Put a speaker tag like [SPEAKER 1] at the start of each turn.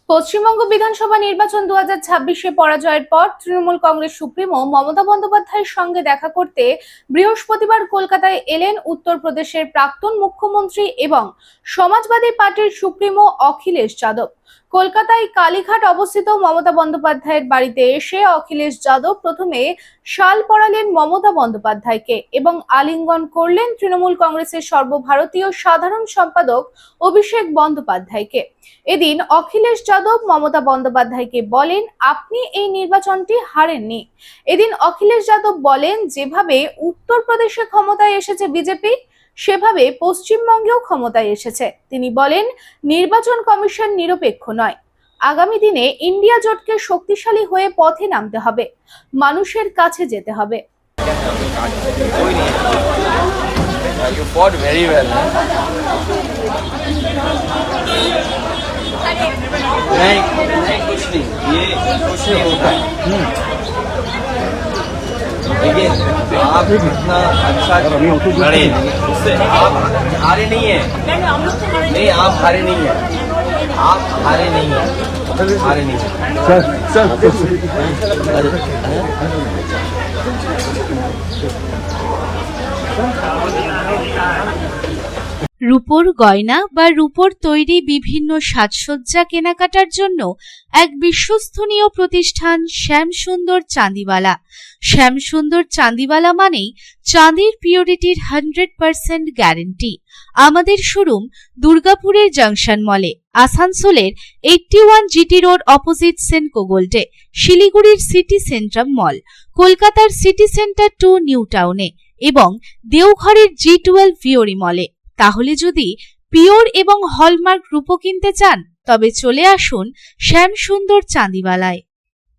[SPEAKER 1] পশ্চিমবঙ্গ বিধানসভা নির্বাচন 2026-এ পরাজয়ের পর তৃণমূল কংগ্রেস সুপ্রিমো মমতা বন্দ্যোপাধ্যায়ের সঙ্গে দেখা করতে বৃহস্পতিবার কলকাতায় এলেন উত্তরপ্রদেশের প্রাক্তন মুখ্যমন্ত্রী এবং সমাজবাদী পার্টির সুপ্রিমো অখিলেশ যাদব। কলকাতায় কালীঘাট অবস্থিত মমতা বন্দ্যোপাধ্যায়ের বাড়িতে এসে অখিলেশ যাদব প্রথমে শাল পরালেন মমতা বন্দ্যোপাধ্যায়কে এবং আলিঙ্গন করলেন তৃণমূল কংগ্রেসের সর্বভারতীয় সাধারণ সম্পাদক অভিষেক বন্দ্যোপাধ্যায়কে। এদিন অখিলেশ যাদব মমতা বন্দ্যোপাধ্যায়কে বলেন, আপনি এই নির্বাচনটি হারেননি। এদিন অখিলেশ যাদব বলেন, যেভাবে উত্তরপ্রদেশে ক্ষমতায় এসেছে বিজেপি, সেভাবে পশ্চিমবঙ্গেও ক্ষমতায় এসেছে। তিনি বলেন, নির্বাচন কমিশন নিরপেক্ষ নয়। আগামী দিনে ইন্ডিয়া জোটকে শক্তিশালী হয়ে পথে নামতে হবে, মানুষের কাছে যেতে হবে।
[SPEAKER 2] You fought very well. नहीं कुछ नहीं, ये कुछ नहीं होता है। देखिए आप इतना अच्छा लड़े, उससे आप हारे नहीं है। नहीं, आप हारे नहीं है, आप हारे नहीं है, हारे नहीं है।
[SPEAKER 3] রূপোর গয়না বা রূপোর তৈরি বিভিন্ন সাজসজ্জা কেনাকাটার জন্য এক বিশ্বস্তনীয় প্রতিষ্ঠান শ্যামসুন্দর চাঁদিওয়ালা। শ্যামসুন্দর চাঁদিওয়ালা মানেই চাঁদির পিওরিটির 100% গ্যারেন্টি। আমাদের শোরুম দুর্গাপুরের জংশন মলে, আসানসোলের 81 জিটি রোড অপোজিট সেনকো গোল্ডে, শিলিগুড়ির সিটি সেন্ট্রাম মল, কলকাতার সিটি সেন্টার 2 নিউ টাউনে এবং দেওঘরের G12 ভিওরি মলে। তাহলে যদি পিওর এবং হলমার্ক রূপো কিনতে চান, তবে চলে আসুন শ্যামসুন্দর চাঁদিওয়ালায়।